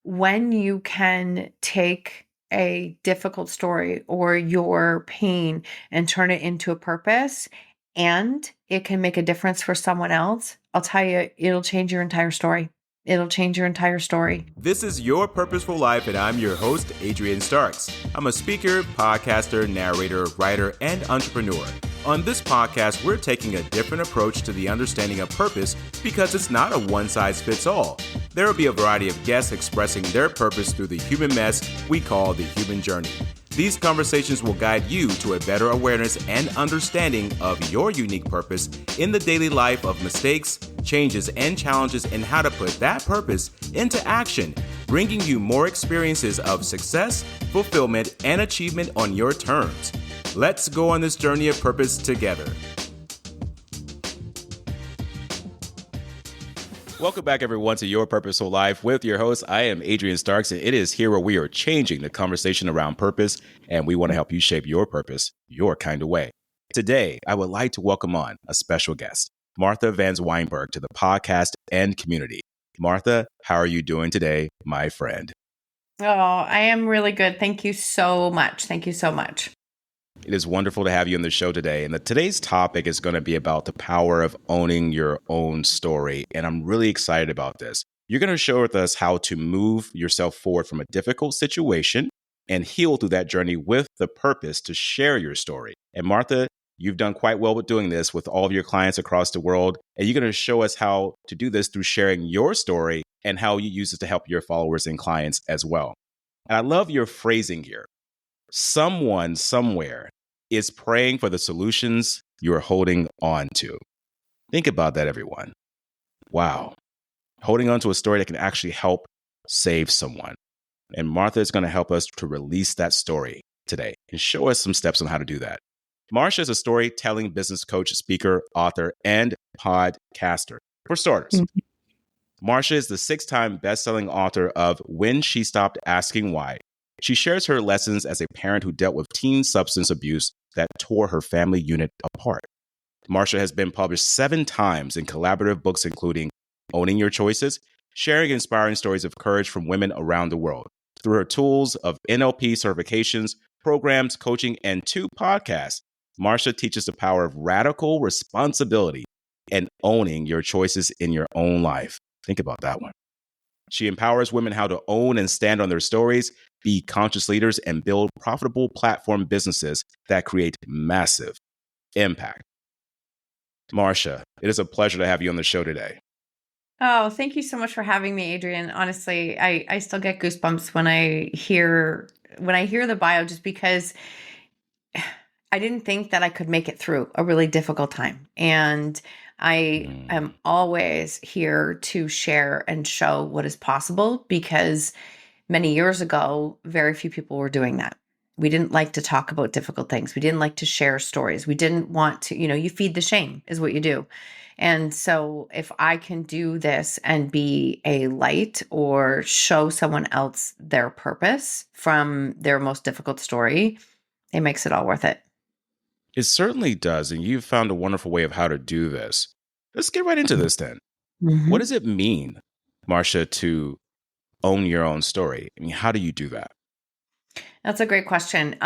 when you can take a difficult story or your pain and turn it into a purpose, and it can make a difference for someone else, I'll tell you, it'll change your entire story. It'll change your entire story. This is Your Purposeful Life, and I'm your host, Adrian Starks. I'm a speaker, podcaster, narrator, writer, and entrepreneur. On this podcast, we're taking a different approach to the understanding of purpose because it's not a one-size-fits-all. There will be a variety of guests expressing their purpose through the human mess we call the human journey. These conversations will guide you to a better awareness and understanding of your unique purpose in the daily life of mistakes, changes, and challenges, and how to put that purpose into action, bringing you more experiences of success, fulfillment, and achievement on your terms. Let's go on this journey of purpose together. Welcome back, everyone, to Your Purposeful Life with your host. I am Adrian Starks, and it is here where we are changing the conversation around purpose, and we want to help you shape your purpose your kind of way. Today, I would like to welcome on a special guest, Marsha Vanwynsberghe, to the podcast and community. Marsha, how are you doing today, my friend? Oh, I am really good. Thank you so much. Thank you so much. It is wonderful to have you on the show today. And today's topic is going to be about the power of owning your own story. And I'm really excited about this. You're going to share with us how to move yourself forward from a difficult situation and heal through that journey with the purpose to share your story. And Marsha, you've done quite well with doing this with all of your clients across the world. And you're going to show us how to do this through sharing your story and how you use it to help your followers and clients as well. And I love your phrasing here. Someone somewhere is praying for the solutions you're holding on to. Think about that, everyone. Wow. Holding on to a story that can actually help save someone. And Marsha is going to help us to release that story today and show us some steps on how to do that. Marsha is a storytelling business coach, speaker, author, and podcaster. For starters, Marsha is the 6-time bestselling author of When She Stopped Asking Why. She shares her lessons as a parent who dealt with teen substance abuse that tore her family unit apart. Marsha has been published 7 times in collaborative books, including Owning Your Choices, sharing inspiring stories of courage from women around the world. Through her tools of NLP certifications, programs, coaching, and 2 podcasts, Marsha teaches the power of radical responsibility and owning your choices in your own life. Think about that one. She empowers women how to own and stand on their stories, be conscious leaders, and build profitable platform businesses that create massive impact. Marsha, it is a pleasure to have you on the show today. Oh, thank you so much for having me, Adrian. Honestly, I still get goosebumps when I hear the bio, just because I didn't think that I could make it through a really difficult time. And I am always here to share and show what is possible, because many years ago, very few people were doing that. We didn't like to talk about difficult things. We didn't like to share stories. We didn't want to, you feed the shame is what you do. And so if I can do this and be a light or show someone else their purpose from their most difficult story, it makes it all worth it. It certainly does. And you've found a wonderful way of how to do this. Let's get right into this then. Mm-hmm. What does it mean, Marsha, to own your own story? I mean, how do you do that? That's a great question.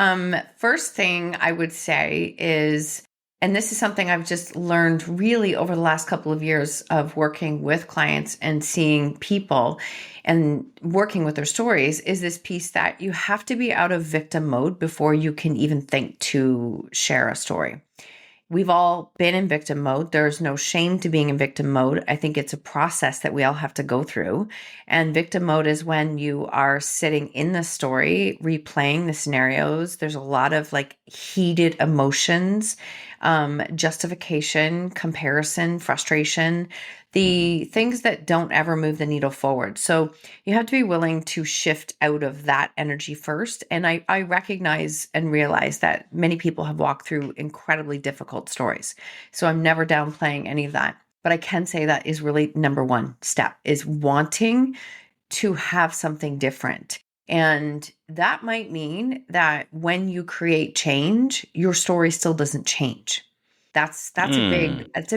First thing I would say is, and this is something I've just learned really over the last couple of years of working with clients and seeing people and working with their stories, is this piece that you have to be out of victim mode before you can even think to share a story. We've all been in victim mode. There's no shame to being in victim mode. I think it's a process that we all have to go through. And victim mode is when you are sitting in the story, replaying the scenarios. There's a lot of heated emotions, justification, comparison, frustration, the things that don't ever move the needle forward. So you have to be willing to shift out of that energy first. And I recognize and realize that many people have walked through incredibly difficult stories. So I'm never downplaying any of that. But I can say that is really number one step, is wanting to have something different. And that might mean that when you create change, your story still doesn't change. That's a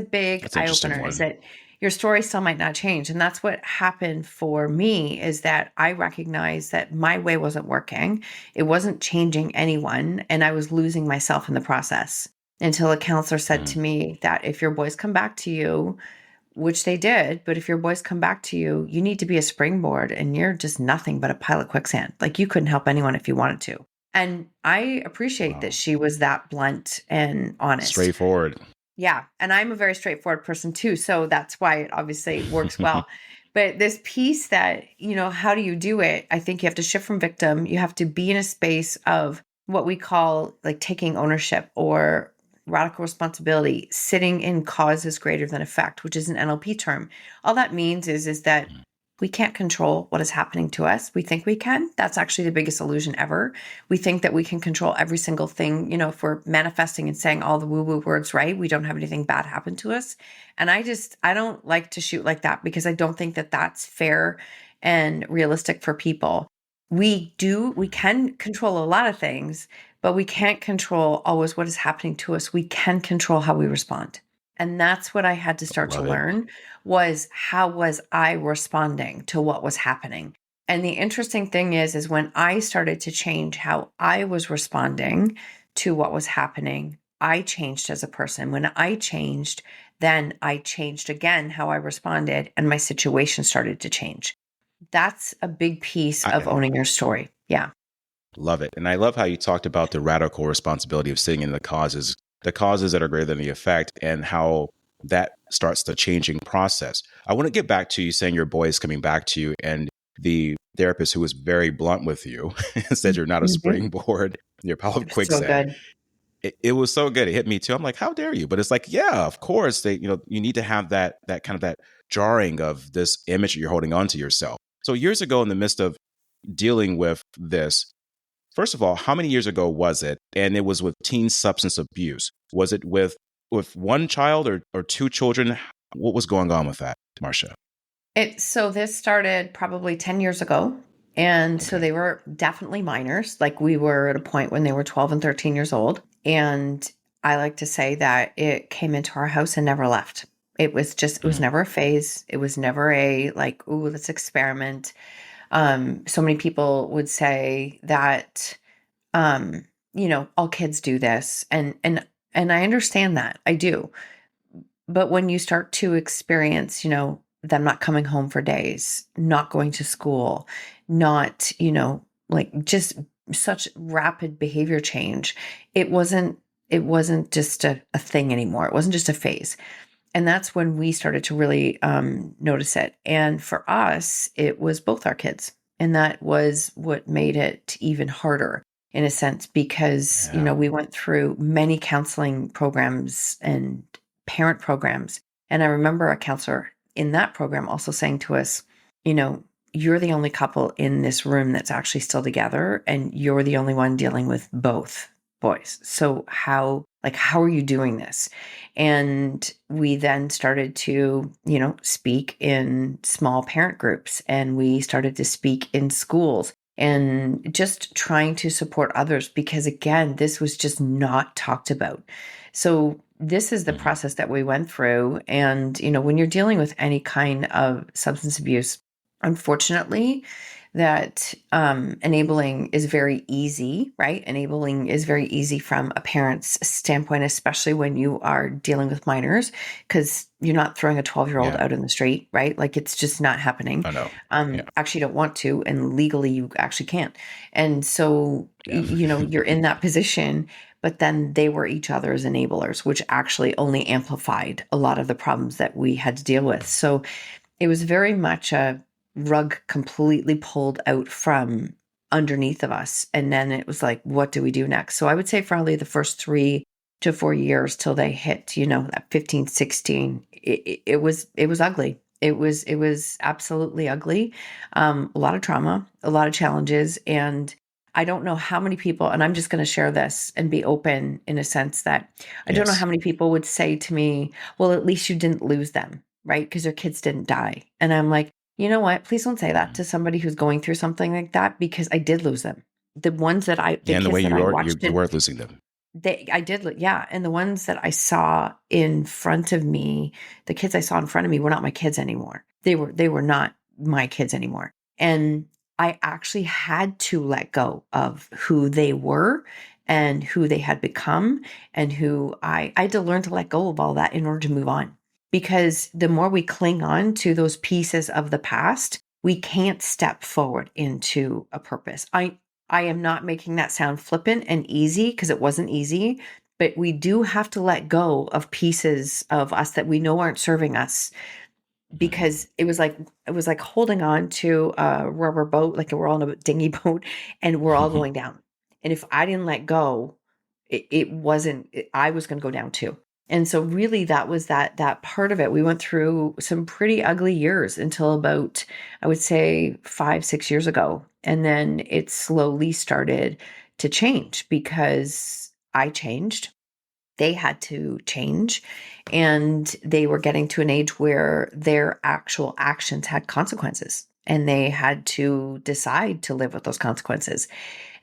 big eye opener. Is that your story still might not change. And that's what happened for me, is that I recognized that my way wasn't working. It wasn't changing anyone. And I was losing myself in the process, until a counselor said Mm. to me that if your boys come back to you, which they did, but if your boys come back to you, you need to be a springboard, and you're just nothing but a pile of quicksand. Like, you couldn't help anyone if you wanted to. And I appreciate that Wow. she was that blunt and honest. Straightforward. Yeah. And I'm a very straightforward person too. So that's why it obviously works well. But this piece that, how do you do it? I think you have to shift from victim. You have to be in a space of what we call like taking ownership or radical responsibility, sitting in causes greater than effect, which is an NLP term. All that means is that we can't control what is happening to us. We think we can. That's actually the biggest illusion ever. We think that we can control every single thing. If we're manifesting and saying all the woo-woo words right, we don't have anything bad happen to us. And I don't like to shoot like that, because I don't think that that's fair and realistic for people. We can control a lot of things, but we can't control always what is happening to us. We can control how we respond. And that's what I had to start to Love it. learn, was how was I responding to what was happening? And the interesting thing is when I started to change how I was responding to what was happening, I changed as a person. When I changed, then I changed again how I responded, and my situation started to change. That's a big piece of I owning your story. Yeah. love it. And I love how you talked about the radical responsibility of sitting in the causes that are greater than the effect, and how that starts the changing process. I want to get back to you saying your boy is coming back to you, and the therapist who was very blunt with you and said you're not a Mhm. springboard, you're a pile of So quicksand. good. It was so good. It hit me too. I'm like, how dare you? But it's like, yeah, of course. You need to have that kind of that jarring of this image that you're holding on to yourself. So years ago, in the midst of dealing with this, first of all, how many years ago was it? And it was with teen substance abuse. Was it with one child or two children? What was going on with that, Marsha? So this started probably 10 years ago. And so Okay. they were definitely minors. Like, we were at a point when they were 12 and 13 years old. And I like to say that it came into our house and never left. It was Mm. never a phase. It was never a like, ooh, let's experiment. So many people would say that, all kids do this. And I understand that. I do. But when you start to experience, them not coming home for days, not going to school, not, like just such rapid behavior change, it wasn't just a thing anymore. It wasn't just a phase. And that's when we started to really notice it. And for us, it was both our kids. And that was what made it even harder, in a sense, because, Yeah. we went through many counseling programs and parent programs. And I remember a counselor in that program also saying to us, you're the only couple in this room that's actually still together, and you're the only one dealing with both boys. So how are you doing this? And we then started to, speak in small parent groups, and we started to speak in schools, and just trying to support others, because again, this was just not talked about. So this is the Mhm. process that we went through. And, when you're dealing with any kind of substance abuse, unfortunately, that enabling is very easy, right? Enabling is very easy from a parent's standpoint, especially when you are dealing with minors, because you're not throwing a 12-year-old Yeah. out in the street, right? Like, it's just not happening. I know. Yeah. Actually, you don't want to, and legally, you actually can't. And so, Yeah. you're in that position, but then they were each other's enablers, which actually only amplified a lot of the problems that we had to deal with. So it was very much a rug completely pulled out from underneath of us. And then it was like, what do we do next? So I would say probably the first 3 to 4 years till they hit, that 15, 16, it was ugly. It was absolutely ugly. A lot of trauma, a lot of challenges. And I don't know how many people, and I'm just going to share this and be open in a sense that I don't know how Yes. many people would say to me, well, at least you didn't lose them, right? Because their kids didn't die. And I'm like, you know what? Please don't say that Mhm. to somebody who's going through something like that, because I did lose them. The Yeah, and the way kids that you I are, watched you in were losing them. I did, yeah. And the ones that I saw in front of me, the kids I saw in front of me were not my kids anymore. They were not my kids anymore. And I actually had to let go of who they were and who they had become, and who I had to learn to let go of all that in order to move on. Because the more we cling on to those pieces of the past, we can't step forward into a purpose. I am not making that sound flippant and easy, because it wasn't easy, but we do have to let go of pieces of us that we know aren't serving us, Mhm. because it was like holding on to a rubber boat, like we're all in a dinghy boat and we're all going down. And if I didn't let go, it wasn't, I was going to go down too. And so really that was that part of it. We went through some pretty ugly years until about, I would say 5, 6 years ago. And then it slowly started to change because I changed, they had to change, and they were getting to an age where their actual actions had consequences, and they had to decide to live with those consequences.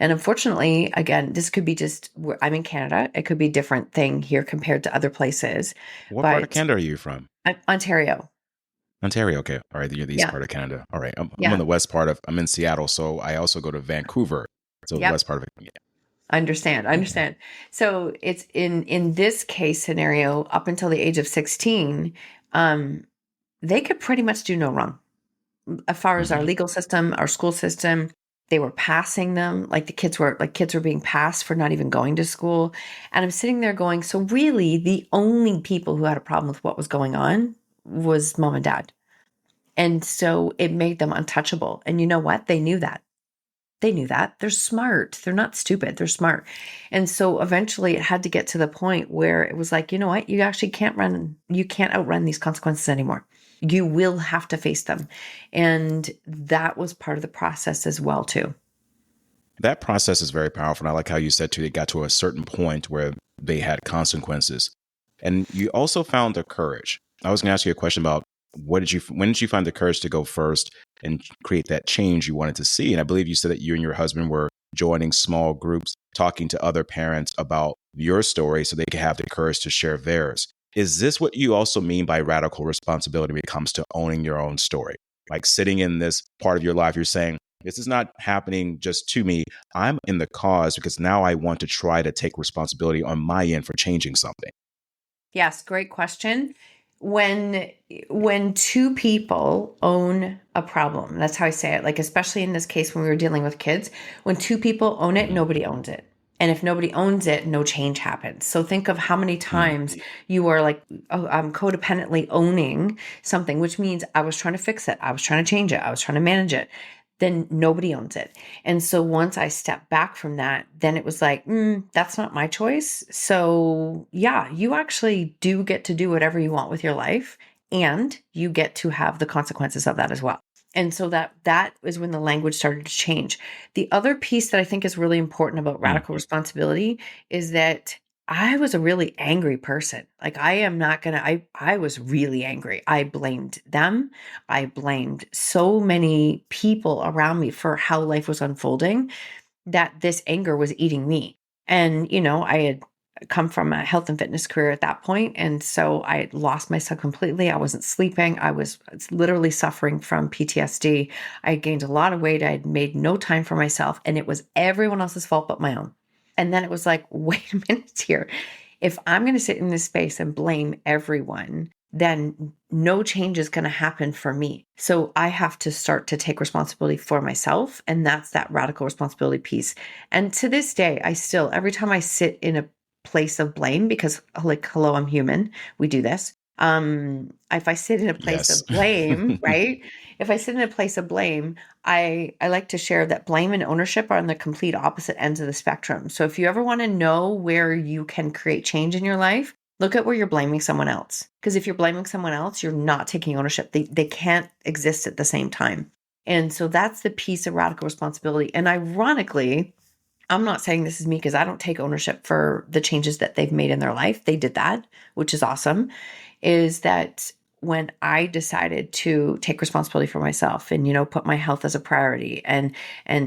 And unfortunately, again, this could be just I'm in Canada. It could be a different thing here compared to other places, What part of but Canada are you from? Ontario. Ontario. Okay. All right. You're the east Yeah. part of Canada. All right. I'm on Yeah. the west part of, I'm in Seattle. So I also go to Vancouver. So the Yep. west part of it. Yeah. I understand. I understand. So it's in this case scenario, up until the age of 16, um, they could pretty much do no wrong. As far as our Hmm. legal system, our school system, they were passing them, like kids were being passed for not even going to school. And I'm sitting there going, so really the only people who had a problem with what was going on was mom and dad. And so it made them untouchable. And you know what? They knew that. They knew that. They're smart. They're not stupid. They're smart. And so eventually it had to get to the point where it was like, you know what? You actually you can't outrun these consequences anymore. You will have to face them. And that was part of the process as well, too. That process is very powerful. And I like how you said too, it got to a certain point where they had consequences. And you also found the courage. I was going to ask you a question about when did you find the courage to go first and create that change you wanted to see? And I believe you said that you and your husband were joining small groups, talking to other parents about your story so they could have the courage to share theirs. Is this what you also mean by radical responsibility when it comes to owning your own story? Like sitting in this part of your life, you're saying, this is not happening just to me. I'm in the cause because now I want to try to take responsibility on my end for changing something. Yes, great question. When when two people own a problem, that's how I say it. Like especially in this case when we were dealing with kids, when two people own it, Hmm. nobody owns it. And if nobody owns it, no change happens. So think of how many Hmm. times you are like, oh, I'm codependently owning something, which means I was trying to fix it. I was trying to change it. I was trying to manage it. Then nobody owns it. And so once I stepped back from that, then it was like, that's not my choice. So yeah, you actually do get to do whatever you want with your life, and you get to have the consequences of that as well. And so that is when the language started to change. The other piece that I think is really important about radical responsibility is that I was a really angry person. Like I am not gonna, I was really angry. I blamed them. I blamed so many people around me for how life was unfolding, that this anger was eating me. And, I had come from a health and fitness career at that point, and so I had lost myself completely. I wasn't sleeping. I was literally suffering from PTSD. I had gained a lot of weight. I had made no time for myself, and it was everyone else's fault but my own. And then it was like, wait a minute here. If I'm going to sit in this space and blame everyone, then no change is going to happen for me. So I have to start to take responsibility for myself. And that's that radical responsibility piece. And to this day, I still, every time I sit in a place of blame, because like, hello, I'm human, we do this. If I sit in a place Yes. of blame, right? If I sit in a place of blame, I like to share that blame and ownership are on the complete opposite ends of the spectrum. So if you ever want to know where you can create change in your life, look at where you're blaming someone else. Because if you're blaming someone else, you're not taking ownership. They can't exist at the same time. And so that's the piece of radical responsibility. And ironically, I'm not saying this is me because I don't take ownership for the changes that they've made in their life. They did that, which is awesome. Is that when I decided to take responsibility for myself and, put my health as a priority and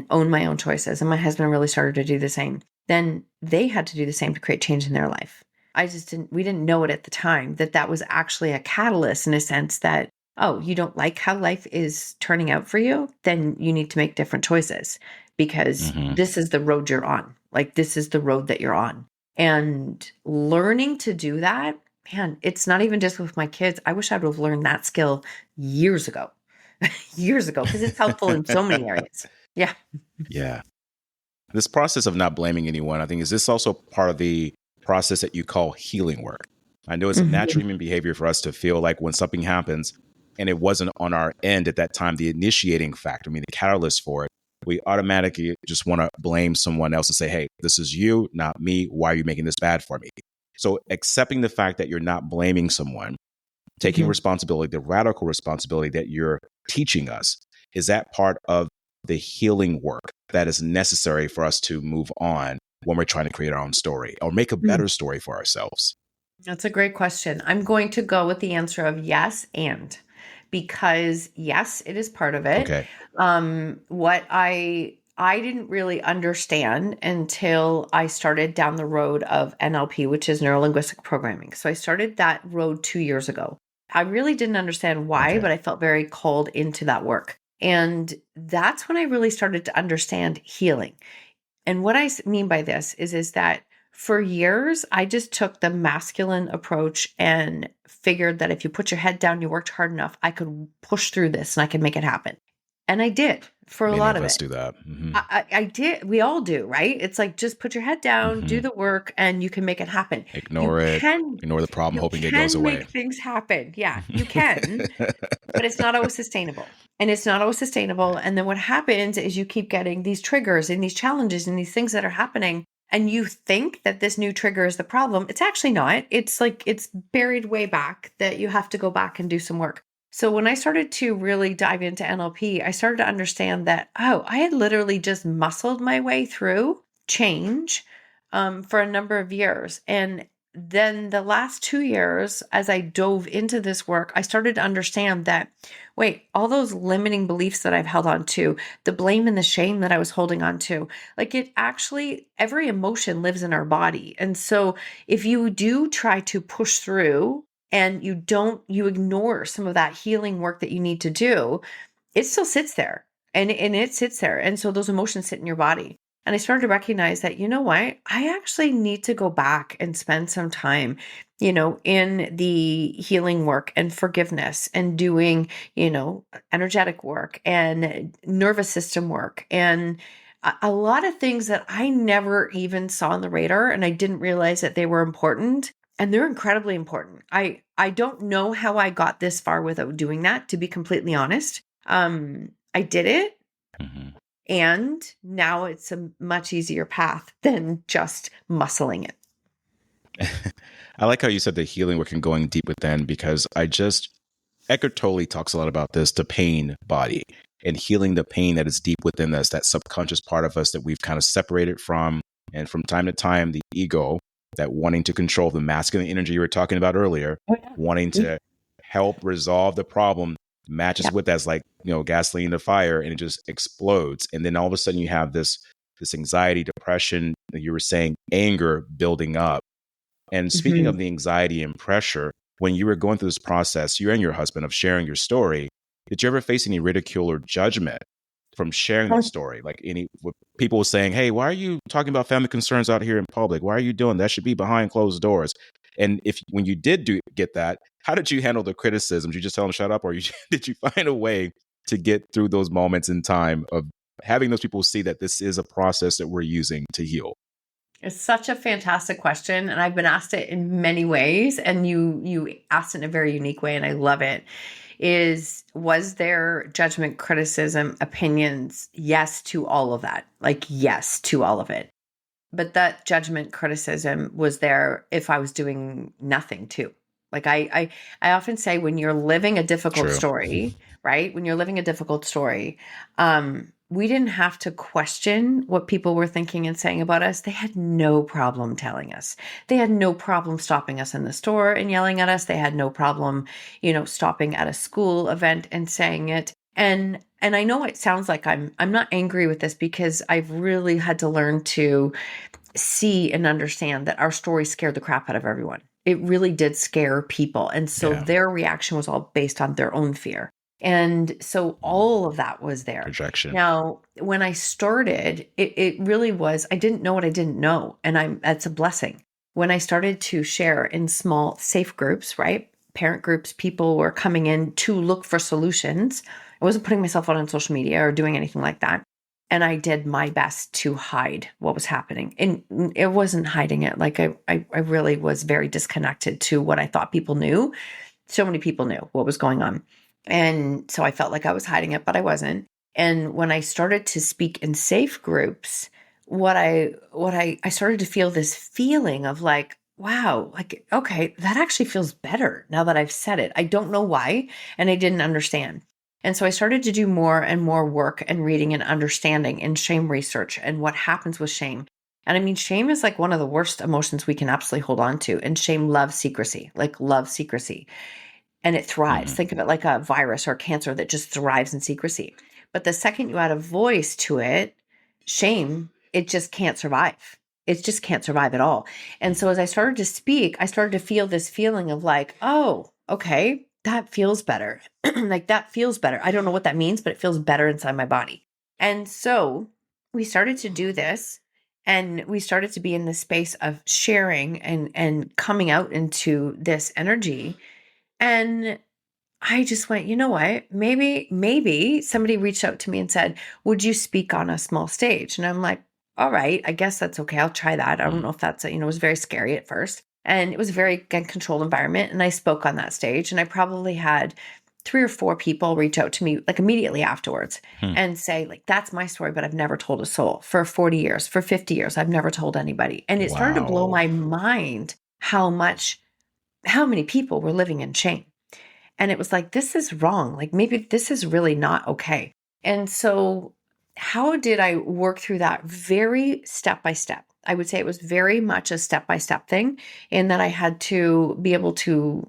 own my own choices. And my husband really started to do the same. then they had to do the same to create change in their life. We didn't know it at the time that that was actually a catalyst in a sense that, oh, you don't like how life is turning out for you, then you need to make different choices because Hmm. this is the road you're on. Like, this is the road that you're on. And learning to do that, man, it's not even just with my kids. I wish I would have learned that skill years ago, years ago, because it's helpful in so many areas. Yeah. Yeah. This process of not blaming anyone, I think, is this also part of the process that you call healing work? I know it's a Mhm. natural human behavior for us to feel like when something happens and it wasn't on our end at that time, the initiating factor, I mean, the catalyst for it, we automatically just want to blame someone else and say, hey, this is you, not me. Why are you making this bad for me? So accepting the fact that you're not blaming someone, taking Mhm. responsibility, the radical responsibility that you're teaching us, is that part of the healing work that is necessary for us to move on when we're trying to create our own story or make a Mm. better story for ourselves? That's a great question. I'm going to go with the answer of yes, and because yes, it is part of it. Okay. What I didn't really understand until I started down the road of NLP, which is neuro linguistic programming. So I started that road 2 years ago. I really didn't understand why, Okay. but I felt very called into that work. And that's when I really started to understand healing. And what mean by this is that for years, I just took the masculine approach and figured that if you put your head down, you worked hard enough, I could push through this and I could make it happen. And I did for a Many lot of of us it. do that. Hmm. I did. We all do, right? It's like just put your head down, do Hmm. the work, and you can make it happen. You Ignore it, can, ignore the problem, you hoping it goes can away. make things happen. Yeah, you can, but it's not always sustainable. And it's not always sustainable. And then what happens is you keep getting these triggers and these challenges and these things that are happening. And you think that this new trigger is the problem. It's actually not. It's like it's buried way back that you have to go back and do some work. So when I started to really dive into NLP, I started to understand that, oh, I had literally just muscled my way through change for a number of years. And then the last 2 years, as I dove into this work, I started to understand that, wait, all those limiting beliefs that I've held on to, the blame and the shame that I was holding on to, like it actually, every emotion lives in our body. And so if you do try to push through and you ignore some of that healing work that you need to do, it still sits there and it sits there. And so those emotions sit in your body. And I started to recognize that, you know what? I actually need to go back and spend some time, in the healing work and forgiveness and doing, energetic work and nervous system work and a lot of things that I never even saw on the radar and I didn't realize that they were important. And they're incredibly important. I don't know how I got this far without doing that, to be completely honest. I did it, Hmm. and now it's a much easier path than just muscling it. I like how you said the healing work and going deep within because Eckhart Tolle talks a lot about this, the pain body and healing the pain that is deep within us, that subconscious part of us that we've kind of separated from. And from time to time, the ego, that wanting to control the masculine energy you were talking about earlier, Oh, yeah. wanting Yeah. to help resolve the problem, matches Yeah. with that's like, gasoline in the fire and it just explodes. And then all of a sudden you have this anxiety, depression, like you were saying, anger building up. And speaking Mhm. of the anxiety and pressure, when you were going through this process, you and your husband of sharing your story, did you ever face any ridicule or judgment from sharing that story? Like any people saying, "Hey, why are you talking about family concerns out here in public? Why are you doing that? Should be behind closed doors." And if when you did get that, how did you handle the criticism? Did you just tell them shut up, or did you find a way to get through those moments in time of having those people see that this is a process that we're using to heal? It's such a fantastic question, and I've been asked it in many ways, and you asked it in a very unique way, and I love it. Was there judgment, criticism, opinions? Yes to all of that. Like yes to all of it. But that judgment, criticism was there if I was doing nothing too. Like I often say when you're living a difficult True. story, right? When you're living a difficult story, we didn't have to question what people were thinking and saying about us. They had no problem telling us. They had no problem stopping us in the store and yelling at us. They had no problem, stopping at a school event and saying it. And I know it sounds like I'm not angry with this because I've really had to learn to see and understand that our story scared the crap out of everyone. It really did scare people. And so Yeah. their reaction was all based on their own fear. And so all of that was there. Projection. Now, when I started, it really was, I didn't know what I didn't know. And that's a blessing. When I started to share in small, safe groups, right? Parent groups, people were coming in to look for solutions. I wasn't putting myself out on social media or doing anything like that. And I did my best to hide what was happening. And it wasn't hiding it. Like I really was very disconnected to what I thought people knew. So many people knew what was going on. And so I felt like I was hiding it, but I wasn't. And when I started to speak in safe groups, I started to feel this feeling of like, wow, like, okay, that actually feels better now that I've said it. I don't know why, and I didn't understand. And so I started to do more and more work and reading and understanding in shame research and what happens with shame. And I mean, shame is like one of the worst emotions we can absolutely hold on to. And shame loves secrecy, like loves secrecy. And it thrives. Mhm. Think of it like a virus or cancer that just thrives in secrecy. But the second you add a voice to it, shame, it just can't survive. It just can't survive at all. And so as I started to speak, I started to feel this feeling of like, oh, okay, that feels better. Like that feels better. I don't know what that means, but it feels better inside my body. And so we started to do this and we started to be in the space of sharing and coming out into this energy. And I just went, you know what? Maybe somebody reached out to me and said, would you speak on a small stage? And I'm like, all right, I guess that's okay. I'll try that. I don't know if that's, it was very scary at first. And it was a very, again, controlled environment. And I spoke on that stage and I probably had 3 or 4 people reach out to me like immediately afterwards Hmm. and say like, that's my story, but I've never told a soul for 40 years, for 50 years. I've never told anybody. And it started to blow Wow. my mind how many people were living in shame. And it was like, this is wrong. Like, maybe this is really not okay. And so, how did I work through that? Very step by step. I would say it was very much a step by step thing, in that I had to be able to,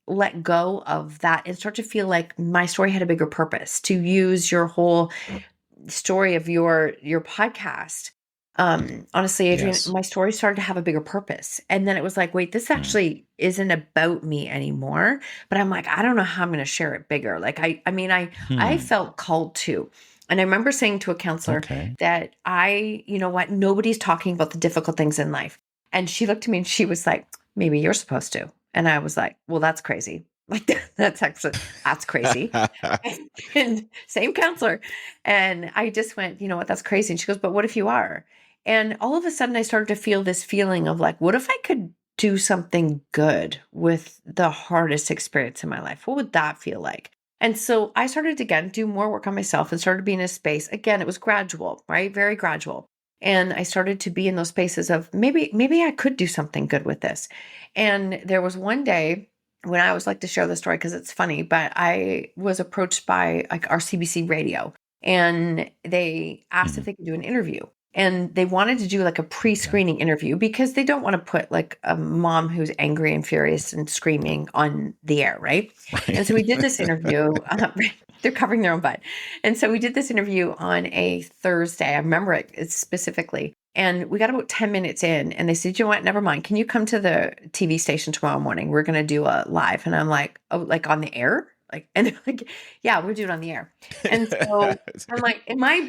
let go of that and start to feel like my story had a bigger purpose, to use your whole story of your podcast. Honestly, Adrian, Yes. my story started to have a bigger purpose. And then it was like, wait, this Mm. actually isn't about me anymore. But I'm like, I don't know how I'm going to share it bigger. Like I Hmm. felt called to. And I remember saying to a counselor Okay. that you know what, nobody's talking about the difficult things in life. And she looked at me and she was like, maybe you're supposed to. And I was like, well, that's crazy. Like that's crazy. And same counselor. And I just went, you know what, that's crazy. And she goes, but what if you are? And all of a sudden I started to feel this feeling of like, what if I could do something good with the hardest experience in my life? What would that feel like? And so I started to again do more work on myself and started being in a space. Again, it was gradual, right? Very gradual. And I started to be in those spaces of maybe I could do something good with this. And there was one day when I always like to share the story because it's funny, but I was approached by like our CBC radio and they asked if Mhm. they could do an interview. And they wanted to do like a Okay. pre-screening interview because they don't want to put like a mom who's angry and furious and screaming on the air, right? And so we did this interview. They're covering their own butt. And so we did this interview on a Thursday. I remember it specifically. And we got about 10 minutes in and they said, you know what? Never mind. Can you come to the TV station tomorrow morning? We're going to do a live. And I'm like, oh, like on the air? Like, and they're like, yeah, we're doing it on the air. And so I'm like, in my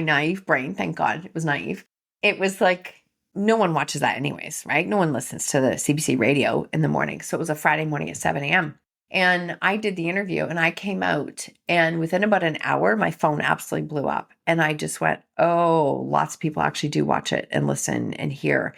naive brain, thank God it was naive. It was like, no one watches that anyways, right? No one listens to the CBC radio in the morning. So it was a Friday morning at 7 a.m. And I did the interview and I came out and within about an hour, my phone absolutely blew up. And I just went, oh, lots of people actually do watch it and listen and hear.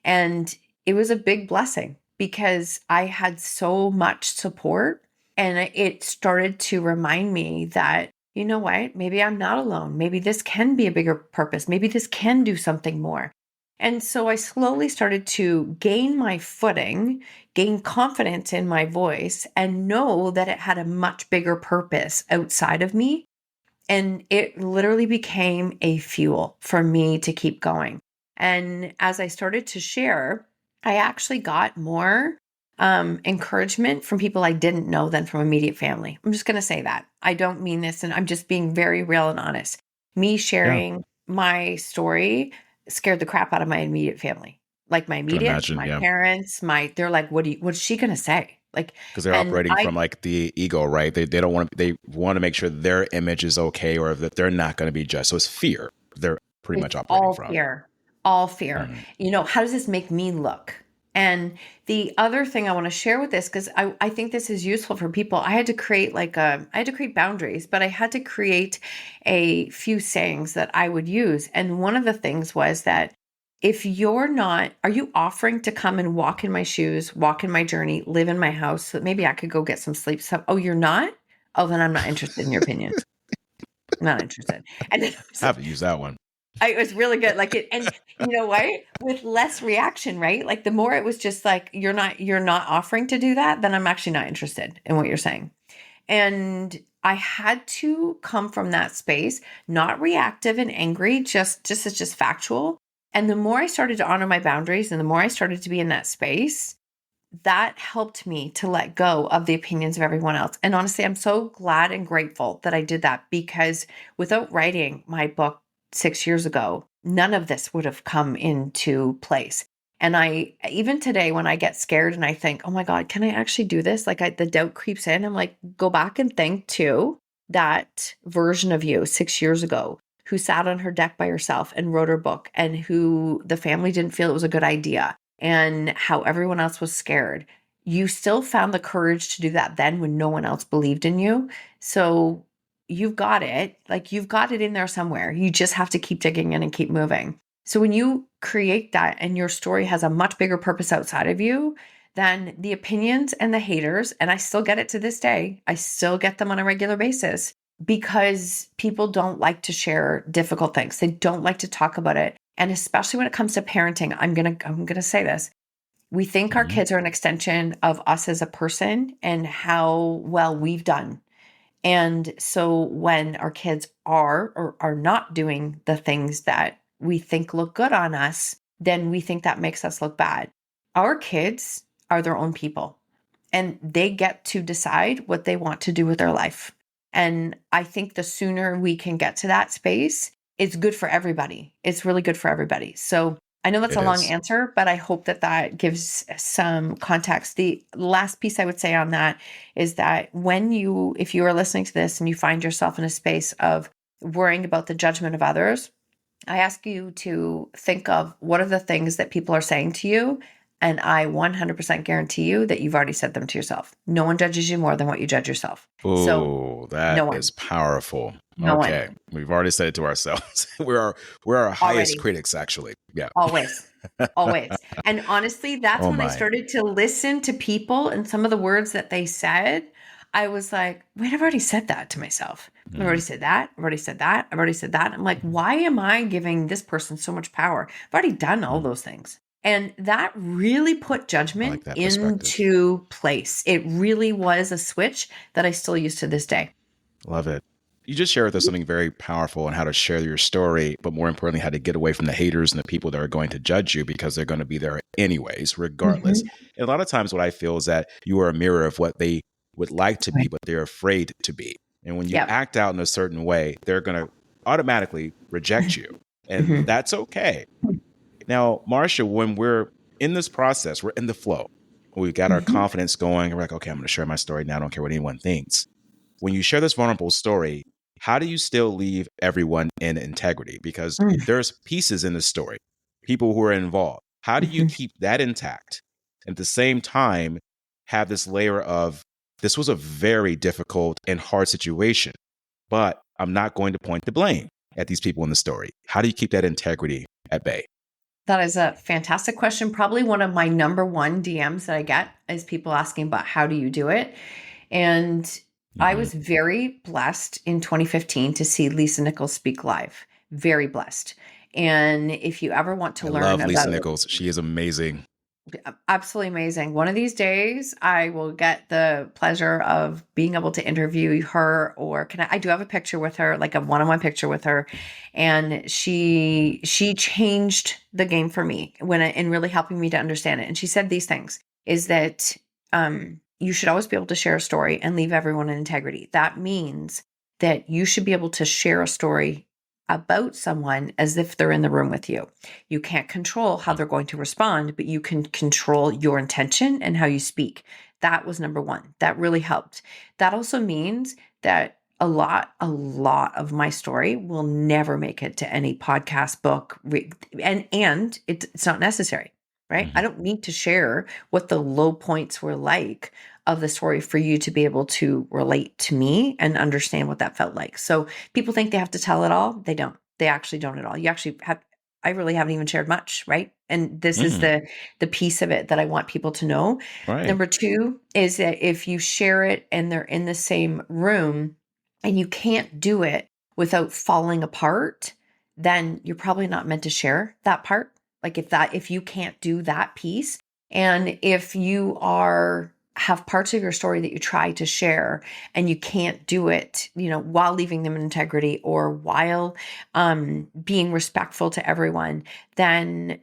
And it was a big blessing because I had so much support and it started to remind me that, you know what, maybe I'm not alone. Maybe this can be a bigger purpose. Maybe this can do something more. And so I slowly started to gain my footing, gain confidence in my voice, and know that it had a much bigger purpose outside of me. And it literally became a fuel for me to keep going. And as I started to share, I actually got more encouragement from people I didn't know than from immediate family. I'm just going to say that. I don't mean this, and I'm just being very real and honest. Me Yeah. sharing my story scared the crap out of my immediate family. Like my Can immediate, imagine, my yeah. parents, they're like, what's she going to say? Like, Because they're and operating from like the ego, right? They don't want to, they want to make sure their image is okay or that they're not going to be judged. So it's fear they're pretty much it's operating all from. fear, all fear. Mm. How does this make me look? And the other thing I want to share with this, because I think this is useful for people, I had to create I had to create boundaries, but I had to create a few sayings that I would use. And one of the things was that if you're not, are you offering to come and walk in my shoes, walk in my journey, live in my house so that maybe I could go get some sleep? So, oh, you're not? Oh, then I'm not interested in your opinion. I'm not interested. And then I have to use that one. it was really good. Like it, and you know what? With less reaction, right? Like the more it was just like, you're not offering to do that, then I'm actually not interested in what you're saying. And I had to come from that space, not reactive and angry, just it's just factual. And the more I started to honor my boundaries and the more I started to be in that space, that helped me to let go of the opinions of everyone else. And honestly, I'm so glad and grateful that I did that, because without writing my book 6 years ago, none of this would have come into place. And even today, when I get scared and I think, oh my God, can I actually do this? The doubt creeps in. I'm like, go back and think to that version of you 6 years ago who sat on her deck by herself and wrote her book, and who the family didn't feel it was a good idea, and how everyone else was scared. You still found the courage to do that then when no one else believed in you. So you've got it. Like you've got it in there somewhere. You just have to keep digging in and keep moving. So when you create that and your story has a much bigger purpose outside of you than the opinions and the haters, and I still get it to this day, I still get them on a regular basis, because people don't like to share difficult things. They don't like to talk about it. And especially when it comes to parenting, I'm going to say this. We think our Mhm. kids are an extension of us as a person and how well we've done. And so when our kids are or are not doing the things that we think look good on us, then we think that makes us look bad. Our kids are their own people, and they get to decide what they want to do with their life. And I think the sooner we can get to that space, it's good for everybody. It's really good for everybody. So I know that's It a long is. answer, but I hope that that gives some context. The last piece I would say on that is that if you are listening to this and you find yourself in a space of worrying about the judgment of others, I ask you to think of what are the things that people are saying to you. And I 100% guarantee you that you've already said them to yourself. No one judges you more than what you judge yourself. So Oh, no that one, is powerful. no one Okay. We've already said it to ourselves. We're our highest already. critics, actually. Yeah. Always. Always. And honestly, that's Oh when I my. started to listen to people and some of the words that they said. I was like, wait, I've already said that to myself. I've already Mm. said that. I've already said that. I've already said that. I'm like, why am I giving this person so much power? I've already done all Mm. those things. And that really put I judgment like that perspective. into place. It really was a switch that I still use to this day. Love it. You just shared with us something very powerful on how to share your story, but more importantly, how to get away from the haters and the people that are going to judge you because they're going to be there anyways, regardless. Mhm. And a lot of times, what I feel is that you are a mirror of what they would like to be, Right. but they're afraid to be. And when you Yep. act out in a certain way, they're going to automatically reject you. And Mhm. that's okay. Now, Marsha, when we're in this process, we're in the flow. We've got our Mhm. confidence going. And we're like, okay, I'm going to share my story now. I don't care what anyone thinks. When you share this vulnerable story, how do you still leave everyone in integrity? Because Mm. there's pieces in the story, people who are involved. How do you Mhm. keep that intact? And at the same time, have this layer of this was a very difficult and hard situation, but I'm not going to point the blame at these people in the story. How do you keep that integrity at bay? That is a fantastic question. Probably one of my number one DMs that I get is people asking about how do you do it? And I Mhm. was very blessed in 2015 to see Lisa Nichols speak live. Very blessed. And if you ever want to I learn love Lisa about Nichols. She is amazing. absolutely amazing. One of these days, I will get the pleasure of being able to interview her, or I do have a picture with her, like a one-on-one picture with her, and she changed the game for me in really helping me to understand it. And she said these things: is that you should always be able to share a story and leave everyone in integrity. That means that you should be able to share a story about someone as if they're in the room with you. You can't control how they're going to respond, but you can control your intention and how you speak. That was number one. That really helped. That also means that a lot of my story will never make it to any podcast, book, and it's not necessary, right? I don't need to share what the low points were like of the story for you to be able to relate to me and understand what that felt like. So people think they have to tell it all. They don't. They actually don't at all. You actually have. I really haven't even shared much, right? And this is the piece of it that I want people to know. Right. Number two is that if you share it and they're in the same room and you can't do it without falling apart, then you're probably not meant to share that part. Like if you can't do that piece, and if you have parts of your story that you try to share and you can't do it, while leaving them in integrity or while being respectful to everyone, then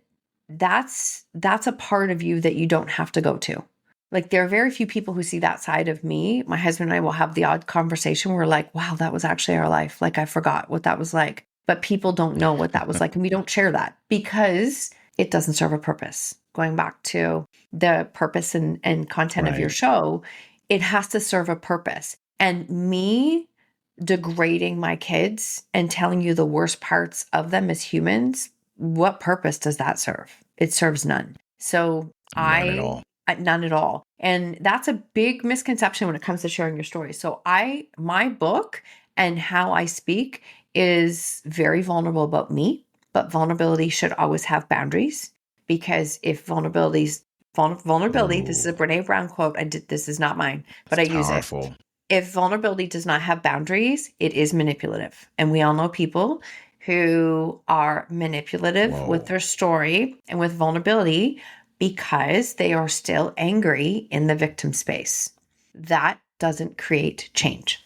that's a part of you that you don't have to go to. Like, there are very few people who see that side of me. My husband and I will have the odd conversation where we're like, wow, that was actually our life. Like, I forgot what that was like. But people don't know what that was like. And we don't share that because it doesn't serve a purpose. Going back to the purpose and content of your show, it has to serve a purpose. And me degrading my kids and telling you the worst parts of them as humans, what purpose does that serve? It serves none. So None at all. None at all. And that's a big misconception when it comes to sharing your story. So my book and how I speak is very vulnerable about me, but vulnerability should always have boundaries, because if vulnerability, this is a Brene Brown quote. This is not mine, but I use it. If vulnerability does not have boundaries, it is manipulative. And we all know people who are manipulative with their story and with vulnerability because they are still angry in the victim space. That doesn't create change.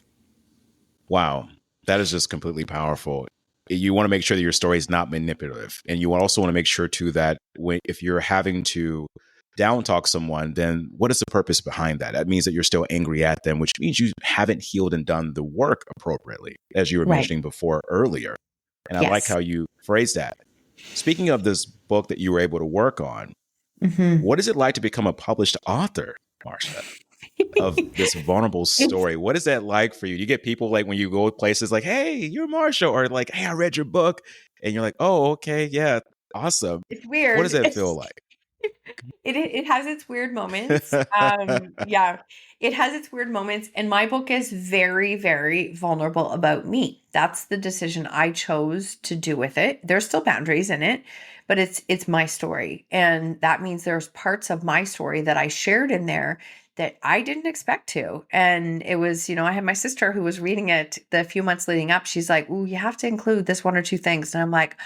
Wow. That is just completely powerful. You want to make sure that your story is not manipulative. And you also want to make sure too that if you're having to down talk someone, then what is the purpose behind that? That means that you're still angry at them, which means you haven't healed and done the work appropriately, as you were mentioning before earlier. And I like how you phrase that. Speaking of this book that you were able to work on, what is it like to become a published author, Marsha, of this vulnerable story? What is that like for you? You get people like when you go places like, hey, you're Marsha, or like, hey, I read your book. And you're like, oh, okay, yeah, awesome. It's weird. What does that feel like? It has its weird moments. Yeah, it has its weird moments. And my book is very, very vulnerable about me. That's the decision I chose to do with it. There's still boundaries in it, but it's my story. And that means there's parts of my story that I shared in there that I didn't expect to. And it was, I had my sister who was reading it the few months leading up. She's like, "Ooh, you have to include this one or two things." And I'm like,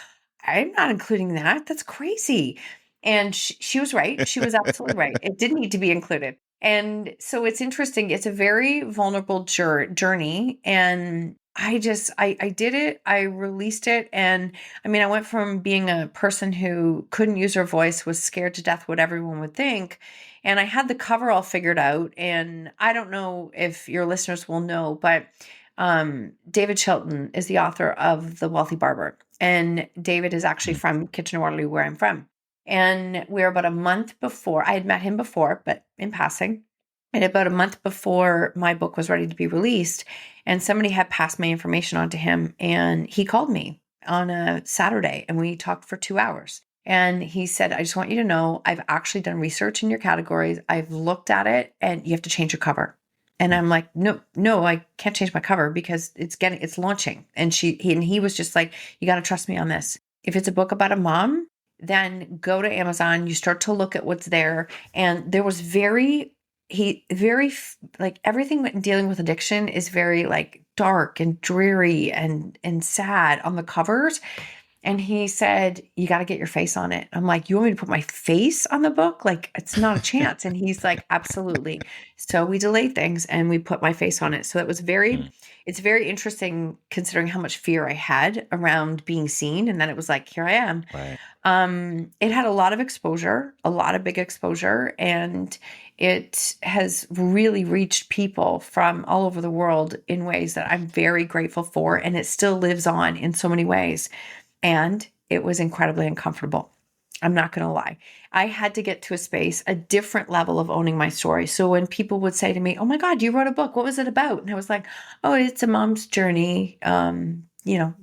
"I'm not including that. That's crazy." And she was right. She was absolutely right. It did need to be included. And so it's interesting. It's a very vulnerable journey. And I did it. I released it. And I mean, I went from being a person who couldn't use her voice, was scared to death what everyone would think. And I had the cover all figured out. And I don't know if your listeners will know, but David Chilton is the author of The Wealthy Barber. And David is actually from Kitchener-Waterloo, where I'm from. And we're about a month before, I had met him before, but in passing, and about a month before my book was ready to be released, and somebody had passed my information on to him, and he called me on a Saturday, and we talked for 2 hours. And he said, "I just want you to know, I've actually done research in your categories. I've looked at it, and you have to change your cover." And I'm like, no, I can't change my cover because it's launching. And he was just like, "You got to trust me on this. If it's a book about a mom, then go to Amazon, you start to look at what's there." And there was like everything dealing with addiction is very like dark and dreary and sad on the covers. And he said, you got to get your face on it. I'm like, you want me to put my face on the book? Like, it's not a chance. And he's like, absolutely. So we delayed things and we put my face on it. So it was Hmm. it's very interesting considering how much fear I had around being seen. And then it was like, here I am. Right. It had a lot of exposure, a lot of big exposure, and it has really reached people from all over the world in ways that I'm very grateful for. And it still lives on in so many ways. And it was incredibly uncomfortable. I'm not going to lie. I had to get to a space, a different level of owning my story. So when people would say to me, "Oh my God, you wrote a book. What was it about?" And I was like, "Oh, it's a mom's journey.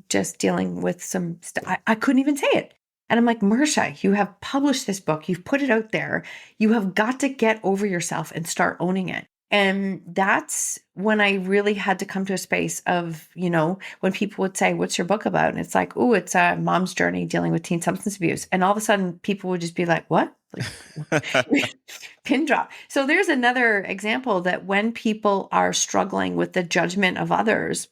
Just dealing with some stuff." I couldn't even say it. And I'm like, Marsha, you have published this book. You've put it out there. You have got to get over yourself and start owning it. And that's when I really had to come to a space of, when people would say, "What's your book about?" And it's like, "Oh, it's a mom's journey dealing with teen substance abuse." And all of a sudden people would just be like, "What?" Like pin drop. So there's another example that when people are struggling with the judgment of others,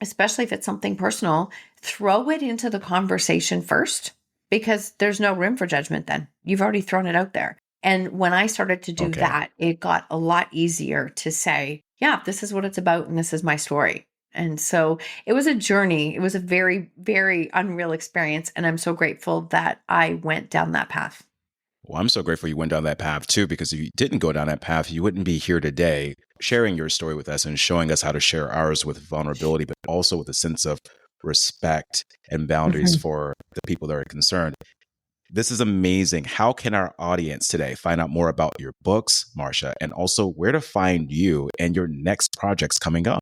especially if it's something personal, throw it into the conversation first because there's no room for judgment then. You've already thrown it out there. And when I started to do Okay. that, it got a lot easier to say, yeah, this is what it's about and this is my story. And so it was a journey. It was a very, very unreal experience. And I'm so grateful that I went down that path. Well, I'm so grateful you went down that path too, because if you didn't go down that path, you wouldn't be here today sharing your story with us and showing us how to share ours with vulnerability, but also with a sense of respect and boundaries Mhm. for the people that are concerned. This is amazing. How can our audience today find out more about your books, Marsha, and also where to find you and your next projects coming up?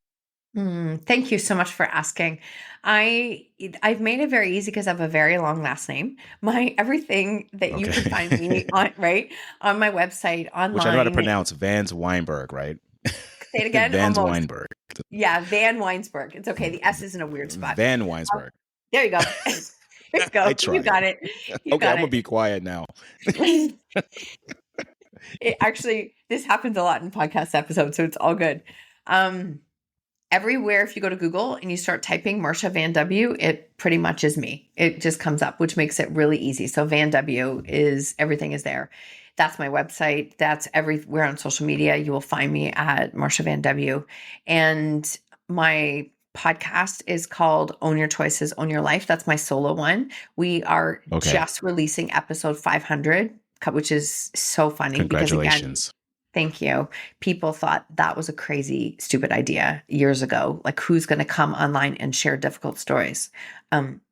Thank you so much for asking. I've made it very easy because I have a very long last name. My everything that you could find Okay. me on, right, on my website, Which I know how to online. pronounce, Vans Weinberg, right? Say it again. Vans Almost. Weinberg. Yeah, Van Weinsberg. It's okay. The S is in a weird spot. Van Um, Weinsberg. there you go. There you I go. You tried. got it. You Okay, I'm got gonna it. be quiet now. Actually, this happens a lot in podcast episodes, so it's all good. Um, Everywhere, if you go to Google and you start typing Marsha Van W, it pretty much is me. It just comes up, which makes it really easy. So Van W is everything is there. That's my website. That's everywhere on social media. You will find me at Marsha Van W. And my podcast is called Own Your Choices, Own Your Life. That's my solo one. We are Okay. just releasing episode 500, which is so funny because again, Congratulations. thank you. People thought that was a crazy, stupid idea years ago. Like, who's going to come online and share difficult stories?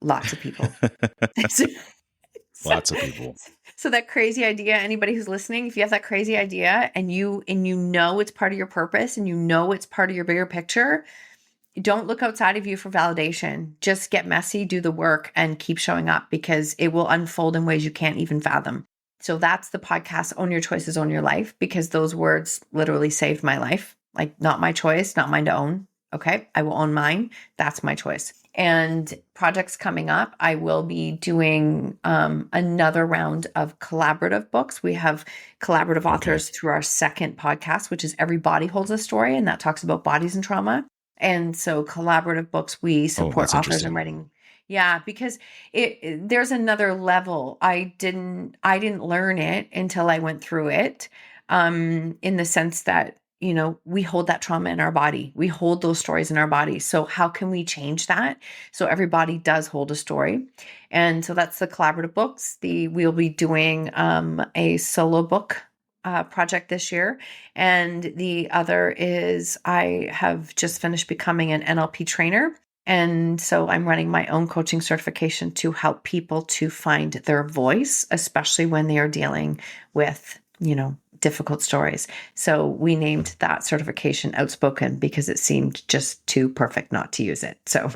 Lots of people. so, Lots of people. so that crazy idea. Anybody who's listening, if you have that crazy idea and you know it's part of your purpose and you know it's part of your bigger picture, don't look outside of you for validation. Just get messy, do the work, and keep showing up because it will unfold in ways you can't even fathom. So that's the podcast, Own Your Choices, Own Your Life, because those words literally saved my life. Like, not my choice, not mine to own. Okay, I will own mine. That's my choice. And projects coming up, I will be doing another round of collaborative books. We have collaborative Okay. authors through our second podcast, which is Every Body Holds a Story, and that talks about bodies and trauma. And so collaborative books, we Oh, support that's authors in interesting. writing. Yeah, because there's another level. I didn't learn it until I went through it. In the sense that, we hold that trauma in our body. We hold those stories in our body. So how can we change that? So everybody does hold a story. And so that's the collaborative books. We'll be doing a solo book project this year. And the other is I have just finished becoming an NLP trainer. And so I'm running my own coaching certification to help people to find their voice, especially when they are dealing with, difficult stories. So we named that certification Outspoken because it seemed just too perfect not to use it. So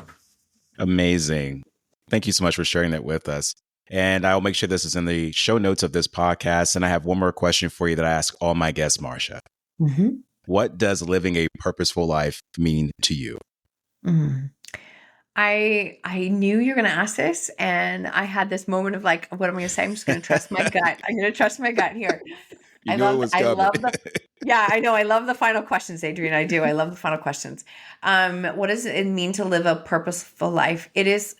Amazing. Thank you so much for sharing that with us. And I'll make sure this is in the show notes of this podcast. And I have one more question for you that I ask all my guests, Marsha. Mhm. What does living a purposeful life mean to you? Mhm. I knew you were going to ask this, and I had this moment of like, what am I going to say? I'm just going to trust my gut. I'm going to trust my gut here. You knew it was I coming. love the, yeah, I know. I love the final questions, Adrian. I do. I love the final questions. What does it mean to live a purposeful life? It is,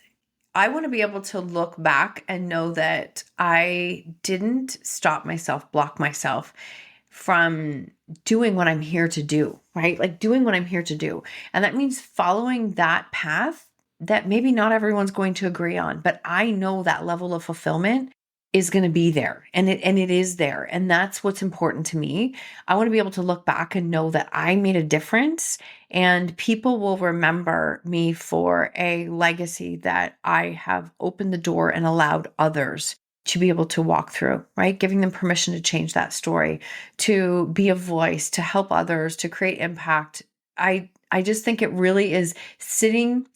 I want to be able to look back and know that I didn't stop myself, block myself from doing what I'm here to do, right? Like doing what I'm here to do. And that means following that path that maybe not everyone's going to agree on, but I know that level of fulfillment is going to be there, and it is there. And that's what's important to me. I want to be able to look back and know that I made a difference, and people will remember me for a legacy that I have opened the door and allowed others to be able to walk through, right? Giving them permission to change that story, to be a voice, to help others, to create impact. I just think it really is sitting.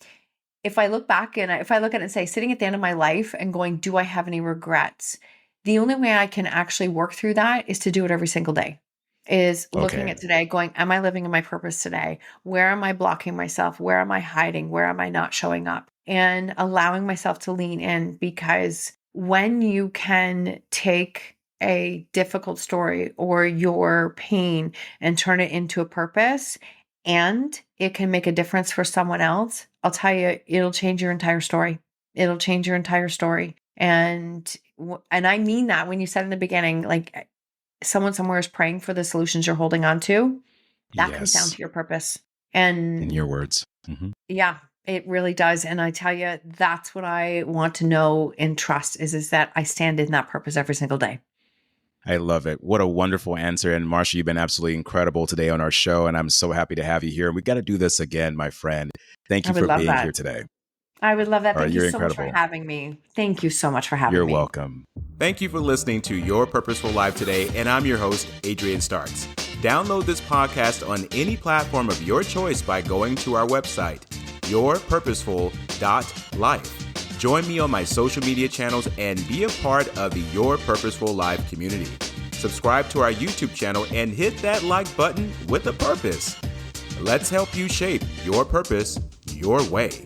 If I look back and if I look at it and say, sitting at the end of my life and going, do I have any regrets? The only way I can actually work through that is to do it every single day, is looking at today, going, am I living in my purpose today? Where am I blocking myself? Where am I hiding? Where am I not showing up? And allowing myself to lean in, because when you can take a difficult story or your pain and turn it into a purpose, and it can make a difference for someone else, I'll tell you, it'll change your entire story. It'll change your entire story. And I mean that when you said in the beginning, like someone somewhere is praying for the solutions you're holding on to, that comes down to your purpose. And in your words. Yeah, it really does. And I tell you, that's what I want to know and trust is that I stand in that purpose every single day. I love it. What a wonderful answer. And Marsha, you've been absolutely incredible today on our show. And I'm so happy to have you here. And we got to do this again, my friend. Thank you for being here today. I would love that. Thank you so incredible. much for having me. Thank you so much for having me. You're welcome. Thank you for listening to Your Purposeful Life today. And I'm your host, Adrian Starks. Download this podcast on any platform of your choice by going to our website, yourpurposeful.life. Join me on my social media channels and be a part of the Your Purposeful Life community. Subscribe to our YouTube channel and hit that like button with a purpose. Let's help you shape your purpose your way.